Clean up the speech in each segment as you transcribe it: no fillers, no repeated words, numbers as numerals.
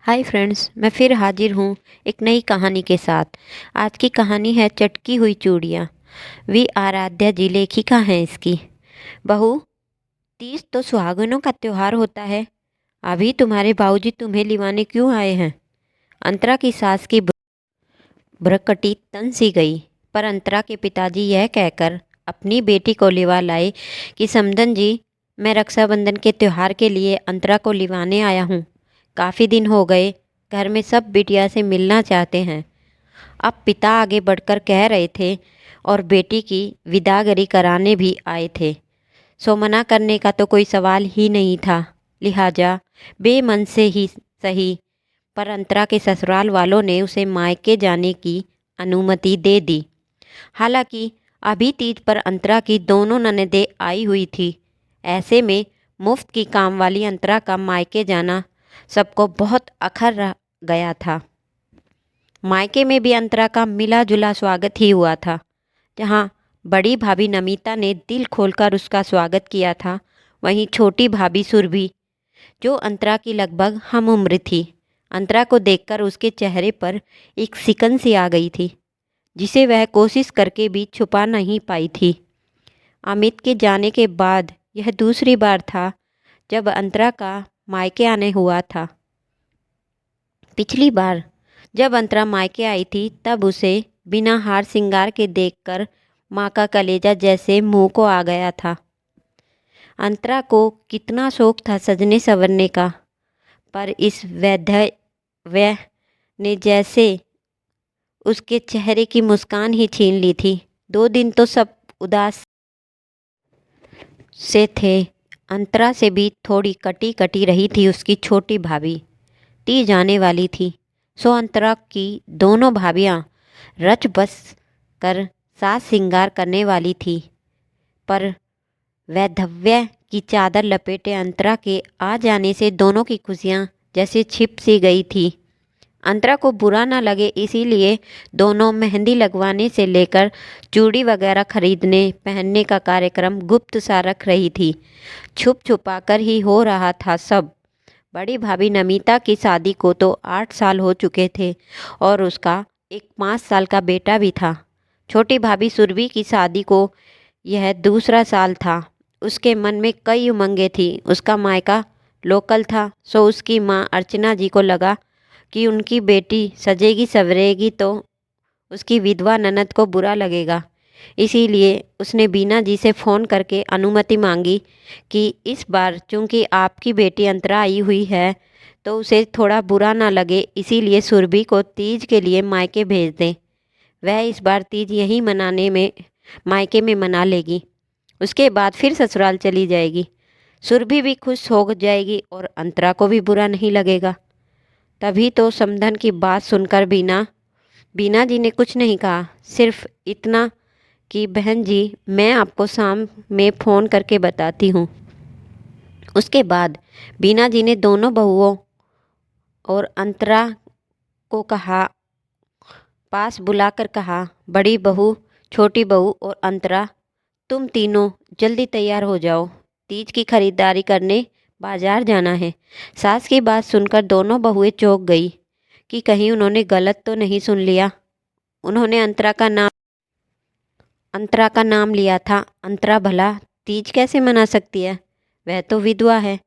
Hi friends, मैं फिर हाजिर हूँ एक नई कहानी के साथ। आज की कहानी है चटकी हुई चूड़ियाँ। वी आराध्या जी लेखिका हैं इसकी। बहू, तीज तो सुहागनों का त्योहार होता है। अभी तुम्हारे बाबूजी तुम्हें लिवाने क्यों आए हैं? अंतरा की सास की भ्रकटी तन सी गई, पर अंतरा के पिताजी यह कहकर अपनी बेटी को लिवा लाए कि समधन जी, मैं रक्षाबंधन के त्योहार के लिए अंतरा को लिवाने आया हूँ। काफ़ी दिन हो गए, घर में सब बिटिया से मिलना चाहते हैं। अब पिता आगे बढ़कर कह रहे थे और बेटी की विदागरी कराने भी आए थे। सो मना करने का तो कोई सवाल ही नहीं था। लिहाजा बेमन से ही सही, पर अंतरा के ससुराल वालों ने उसे मायके जाने की अनुमति दे दी। हालांकि अभी तीज पर अंतरा की दोनों ननदें आई हुई थी। ऐसे में मुफ्त की काम वाली अंतरा का मायके जाना सबको बहुत अखर गया था। मायके में भी अंतरा का मिला जुला स्वागत ही हुआ था। जहाँ बड़ी भाभी नमिता ने दिल खोलकर उसका स्वागत किया था, वहीं छोटी भाभी सुरभि, जो अंतरा की लगभग हम उम्र थी, अंतरा को देखकर उसके चेहरे पर एक सिकन सी आ गई थी, जिसे वह कोशिश करके भी छुपा नहीं पाई थी। अमित के जाने के बाद यह दूसरी बार था जब अंतरा का मायके आने हुआ था। पिछली बार जब अंतरा मायके आई थी, तब उसे बिना हार श्रृंगार के देखकर माँ का कलेजा जैसे मुंह को आ गया था। अंतरा को कितना शौक था सजने संवरने का, पर इस वैधव्य ने जैसे उसके चेहरे की मुस्कान ही छीन ली थी। 2 दिन तो सब उदास से थे। अंतरा से भी थोड़ी कटी कटी रही थी उसकी छोटी भाभी। ती जाने वाली थी, सो अंतरा की दोनों भाभियाँ रच बस कर साज श्रृंगार करने वाली थी। पर वैधव्य की चादर लपेटे अंतरा के आ जाने से दोनों की खुशियाँ जैसे छिप सी गई थी। अंतरा को बुरा ना लगे इसीलिए दोनों मेहंदी लगवाने से लेकर चूड़ी वगैरह खरीदने पहनने का कार्यक्रम गुप्त सा रख रही थी। छुप छुपा कर ही हो रहा था सब। बड़ी भाभी नमिता की शादी को तो 8 साल हो चुके थे और उसका एक 5 साल का बेटा भी था। छोटी भाभी सुरभि की शादी को यह दूसरा साल था। उसके मन में कई उमंगें थी। उसका मायका लोकल था, सो उसकी माँ अर्चना जी को लगा कि उनकी बेटी सजेगी सवरेगी तो उसकी विधवा ननद को बुरा लगेगा। इसीलिए उसने बीना जी से फ़ोन करके अनुमति मांगी कि इस बार चूंकि आपकी बेटी अंतरा आई हुई है तो उसे थोड़ा बुरा ना लगे, इसीलिए सुरभि को तीज के लिए मायके भेज दें। वह इस बार तीज यहीं मनाने में मायके में मना लेगी, उसके बाद फिर ससुराल चली जाएगी। सुरभि भी खुश हो जाएगी और अंतरा को भी बुरा नहीं लगेगा। तभी तो समधन की बात सुनकर बीना बीना जी ने कुछ नहीं कहा, सिर्फ इतना कि बहन जी, मैं आपको शाम में फ़ोन करके बताती हूँ। उसके बाद बीना जी ने दोनों बहुओं और अंतरा को कहा, पास बुलाकर कहा, बड़ी बहू, छोटी बहू और अंतरा, तुम तीनों जल्दी तैयार हो जाओ, तीज की खरीदारी करने बाजार जाना है। सास की बात सुनकर दोनों बहुएं चौंक गई कि कहीं उन्होंने गलत तो नहीं सुन लिया। उन्होंने अंतरा का नाम लिया था। अंतरा भला तीज कैसे मना सकती है? वह तो विधवा है।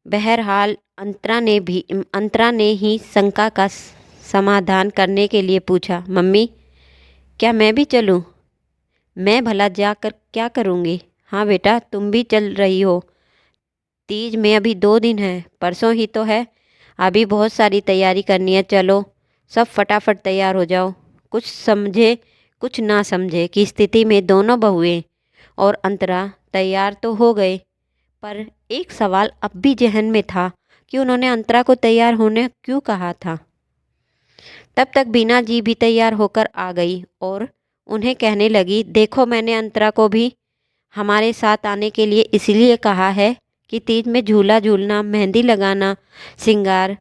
बहरहाल अंतरा ने ही शंका का समाधान करने के लिए पूछा, मम्मी, क्या मैं भी चलूं? मैं भला जाकर क्या करूंगी? हाँ बेटा, तुम भी चल रही हो। तीज में अभी 2 दिन है, परसों ही तो है। अभी बहुत सारी तैयारी करनी है। चलो सब फटाफट तैयार हो जाओ। कुछ समझे कुछ ना समझे की स्थिति में दोनों बहुएं और अंतरा तैयार तो हो गए, पर एक सवाल अब भी जहन में था कि उन्होंने अंतरा को तैयार होने क्यों कहा था। तब तक बीना जी भी तैयार होकर आ गई और उन्हें कहने लगी, देखो, मैंने अंतरा को भी हमारे साथ आने के लिए इसलिए कहा है कि तीज में झूला झूलना, मेहंदी लगाना, श्रृंगार,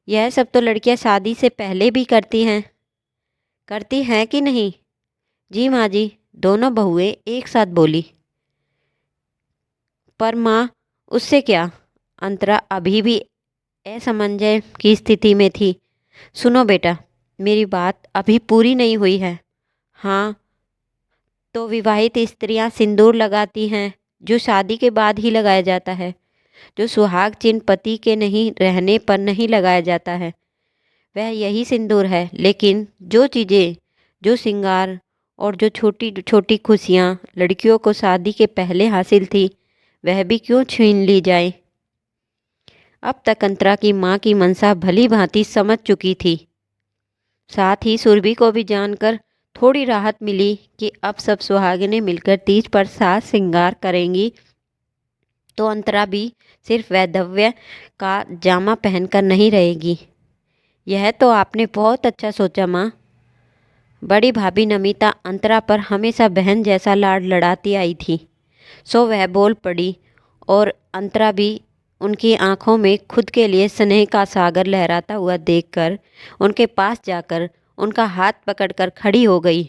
यह सब तो लड़कियां शादी से पहले भी करती हैं कि नहीं? जी माँ जी, दोनों बहुएं एक साथ बोली। पर माँ, उससे क्या? अंतरा अभी भी असमंजस की स्थिति में थी। सुनो बेटा, मेरी बात अभी पूरी नहीं हुई है। हाँ, तो विवाहित स्त्रियां सिंदूर लगाती हैं, जो शादी के बाद ही लगाया जाता है, जो सुहाग चिन्ह पति के नहीं रहने पर नहीं लगाया जाता है, वह यही सिंदूर है। लेकिन जो चीज़ें, जो श्रृंगार और जो छोटी छोटी खुशियाँ लड़कियों को शादी के पहले हासिल थी, वह भी क्यों छीन ली जाए। अब तक अंतरा की माँ की मनसा भली भांति समझ चुकी थी। साथ ही सुरभि को भी जानकर थोड़ी राहत मिली कि अब सब सुहागिनें मिलकर तीज पर साज श्रृंगार करेंगी, तो अंतरा भी सिर्फ वैधव्य का जामा पहनकर नहीं रहेगी। यह तो आपने बहुत अच्छा सोचा माँ। बड़ी भाभी नमिता अंतरा पर हमेशा बहन जैसा लाड लड़ाती आई थी, सो वह बोल पड़ी और अंतरा भी उनकी आंखों में खुद के लिए स्नेह का सागर लहराता हुआ देखकर उनके पास जाकर उनका हाथ पकड़कर खड़ी हो गई।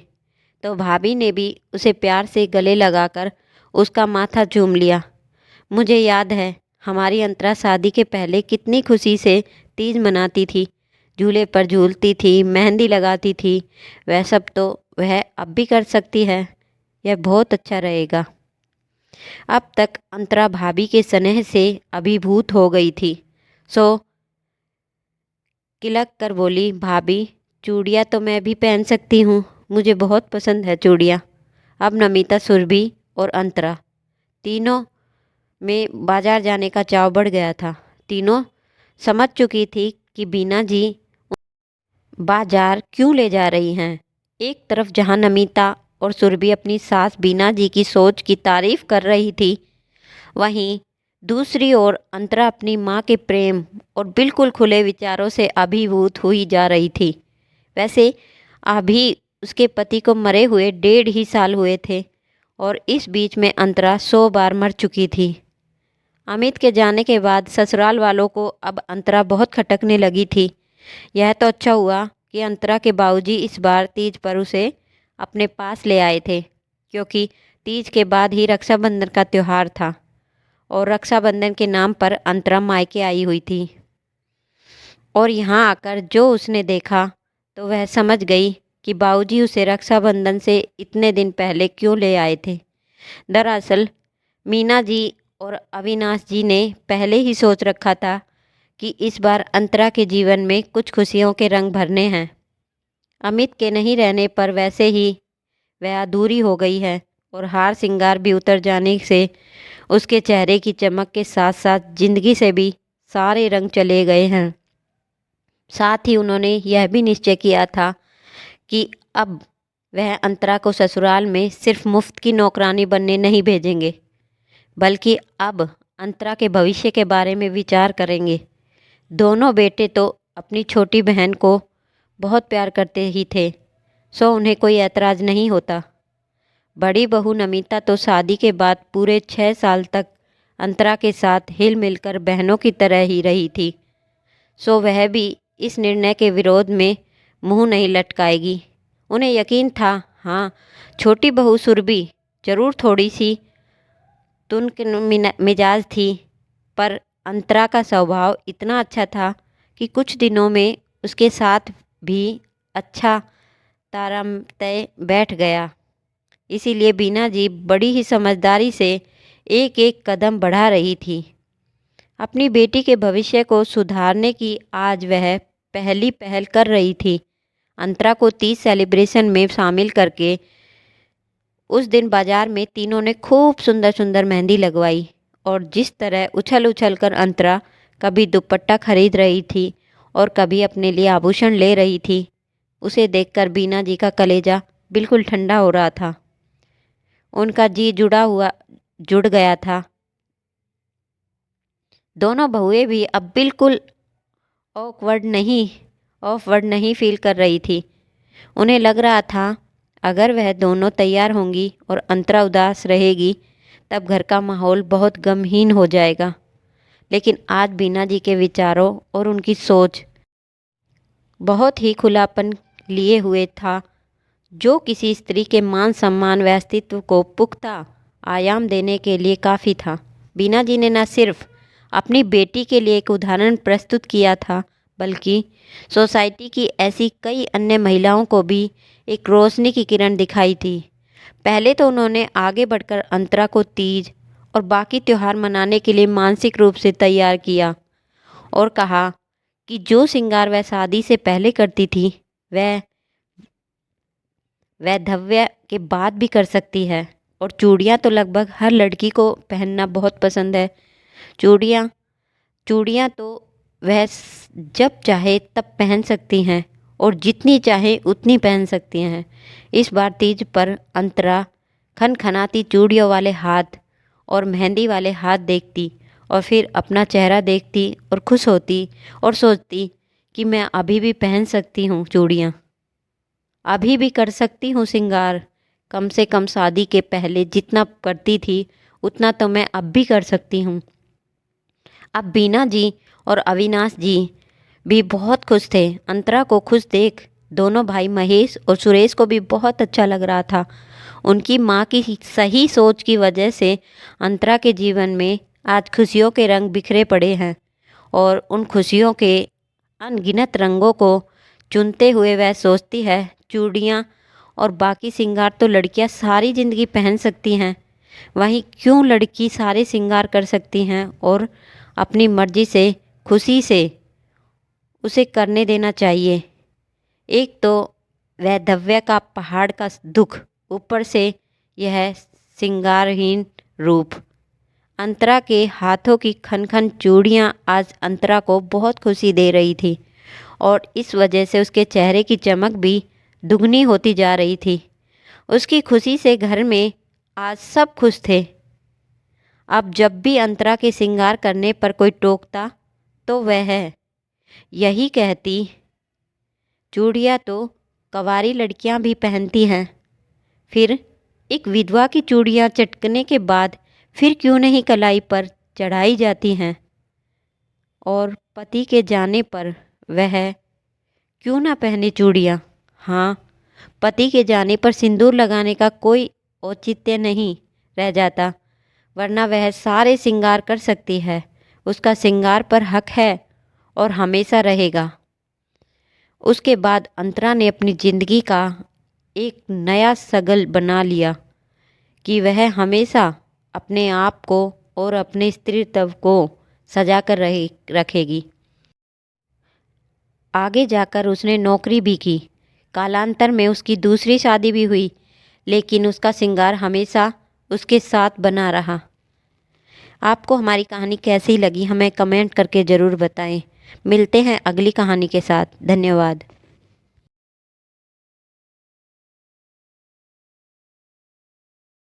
तो भाभी ने भी उसे प्यार से गले लगाकर उसका माथा चूम लिया। मुझे याद है हमारी अंतरा शादी के पहले कितनी खुशी से तीज मनाती थी, झूले पर झूलती थी, मेहंदी लगाती थी। वह सब तो वह अब भी कर सकती है। यह बहुत अच्छा रहेगा। अब तक अंतरा भाभी के स्नेह से अभिभूत हो गई थी, सो किलक कर बोली, भाभी चूड़ियाँ तो मैं भी पहन सकती हूँ, मुझे बहुत पसंद है चूड़ियाँ। अब नमिता, सुरभि और अंतरा तीनों में बाजार जाने का चाव बढ़ गया था। तीनों समझ चुकी थी कि बीना जी बाजार क्यों ले जा रही हैं। एक तरफ जहाँ नमिता और सुरभि अपनी सास बीना जी की सोच की तारीफ कर रही थी, वहीं दूसरी ओर अंतरा अपनी माँ के प्रेम और बिल्कुल खुले विचारों से अभिभूत हुई जा रही थी। वैसे अभी उसके पति को मरे हुए 1.5 ही साल हुए थे और इस बीच में अंतरा 100 बार मर चुकी थी। अमित के जाने के बाद ससुराल वालों को अब अंतरा बहुत खटकने लगी थी। यह तो अच्छा हुआ कि अंतरा के बाबूजी इस बार तीज पर उसे अपने पास ले आए थे, क्योंकि तीज के बाद ही रक्षाबंधन का त्यौहार था और रक्षाबंधन के नाम पर अंतरा मायके आई हुई थी। और यहाँ आकर जो उसने देखा तो वह समझ गई कि बाबूजी उसे रक्षाबंधन से इतने दिन पहले क्यों ले आए थे। दरअसल मीना जी और अविनाश जी ने पहले ही सोच रखा था कि इस बार अंतरा के जीवन में कुछ खुशियों के रंग भरने हैं। अमित के नहीं रहने पर वैसे ही वह अधूरी हो गई है और हार श्रृंगार भी उतर जाने से उसके चेहरे की चमक के साथ साथ जिंदगी से भी सारे रंग चले गए हैं। साथ ही उन्होंने यह भी निश्चय किया था कि अब वह अंतरा को ससुराल में सिर्फ मुफ्त की नौकरानी बनने नहीं भेजेंगे, बल्कि अब अंतरा के भविष्य के बारे में विचार करेंगे। दोनों बेटे तो अपनी छोटी बहन को बहुत प्यार करते ही थे, सो उन्हें कोई ऐतराज़ नहीं होता। बड़ी बहू नमिता तो शादी के बाद पूरे 6 साल तक अंतरा के साथ हिल मिलकर बहनों की तरह ही रही थी, सो वह भी इस निर्णय के विरोध में मुंह नहीं लटकाएगी। उन्हें यकीन था, हाँ, छोटी बहू सुरभि जरूर थोड़ी सी तुनक मिजाज थी, पर अंतरा का स्वभाव इतना अच्छा था कि कुछ दिनों में उसके साथ भी अच्छा तारतम्य बैठ गया। इसीलिए बीना जी बड़ी ही समझदारी से एक एक कदम बढ़ा रही थी। अपनी बेटी के भविष्य को सुधारने की आज वह पहली पहल कर रही थी। अंतरा को 30 सेलिब्रेशन में शामिल करके उस दिन बाजार में तीनों ने खूब सुंदर सुंदर मेहंदी लगवाई और जिस तरह उछल उछल कर अंतरा कभी दुपट्टा खरीद रही थी और कभी अपने लिए आभूषण ले रही थी, उसे देखकर बीना जी का कलेजा बिल्कुल ठंडा हो रहा था। उनका जी जुड़ गया था। दोनों बहुएं भी अब बिल्कुल ऑफवर्ड नहीं फील कर रही थी। उन्हें लग रहा था अगर वह दोनों तैयार होंगी और अंतरा उदास रहेगी तब घर का माहौल बहुत गमहीन हो जाएगा। लेकिन आज बीना जी के विचारों और उनकी सोच बहुत ही खुलापन लिए हुए था, जो किसी स्त्री के मान सम्मान व अस्तित्व को पुख्ता आयाम देने के लिए काफ़ी था। बीना जी ने न सिर्फ अपनी बेटी के लिए एक उदाहरण प्रस्तुत किया था, बल्कि सोसाइटी की ऐसी कई अन्य महिलाओं को भी एक रोशनी की किरण दिखाई थी। पहले तो उन्होंने आगे बढ़कर अंतरा को तीज और बाकी त्यौहार मनाने के लिए मानसिक रूप से तैयार किया और कहा कि जो श्रृंगार वह शादी से पहले करती थी वह वैधव्य के बाद भी कर सकती है। और चूड़ियाँ तो लगभग हर लड़की को पहनना बहुत पसंद है। चूड़ियाँ चूड़ियाँ तो वह जब चाहे तब पहन सकती हैं और जितनी चाहे उतनी पहन सकती हैं। इस बार तीज पर अंतरा खनखनाती चूड़ियों वाले हाथ और मेहंदी वाले हाथ देखती और फिर अपना चेहरा देखती और खुश होती और सोचती कि मैं अभी भी पहन सकती हूँ चूड़ियाँ, अभी भी कर सकती हूँ श्रृंगार। कम से कम शादी के पहले जितना करती थी उतना तो मैं अब भी कर सकती हूँ। अब बीना जी और अविनाश जी भी बहुत खुश थे। अंतरा को खुश देख दोनों भाई महेश और सुरेश को भी बहुत अच्छा लग रहा था। उनकी माँ की सही सोच की वजह से अंतरा के जीवन में आज खुशियों के रंग बिखरे पड़े हैं और उन खुशियों के अनगिनत रंगों को चुनते हुए वह सोचती है चूड़ियाँ और बाकी श्रृंगार तो लड़कियाँ सारी ज़िंदगी पहन सकती हैं, वहीं क्यों लड़की सारे श्रृंगार कर सकती हैं और अपनी मर्जी से खुशी से उसे करने देना चाहिए। एक तो वैधव्य का पहाड़ का दुख, ऊपर से यह श्रृंगारहीन रूप। अंतरा के हाथों की खनखन चूड़ियाँ आज अंतरा को बहुत खुशी दे रही थी और इस वजह से उसके चेहरे की चमक भी दुगनी होती जा रही थी। उसकी खुशी से घर में आज सब खुश थे। अब जब भी अंतरा के श्रृंगार करने पर कोई टोकता तो वह यही कहती, चूड़ियाँ तो कंवारी लड़कियाँ भी पहनती हैं, फिर एक विधवा की चूड़ियाँ चटकने के बाद फिर क्यों नहीं कलाई पर चढ़ाई जाती हैं, और पति के जाने पर वह क्यों ना पहने चूड़ियाँ। हाँ, पति के जाने पर सिंदूर लगाने का कोई औचित्य नहीं रह जाता, वरना वह सारे श्रृंगार कर सकती है। उसका श्रृंगार पर हक है और हमेशा रहेगा। उसके बाद अंतरा ने अपनी ज़िंदगी का एक नया सगल बना लिया कि वह हमेशा अपने आप को और अपने स्त्रीत्व को सजा कर रखेगी। आगे जाकर उसने नौकरी भी की। कालांतर में उसकी दूसरी शादी भी हुई, लेकिन उसका श्रृंगार हमेशा उसके साथ बना रहा। आपको हमारी कहानी कैसी लगी हमें कमेंट करके ज़रूर बताएं। मिलते हैं अगली कहानी के साथ। धन्यवाद।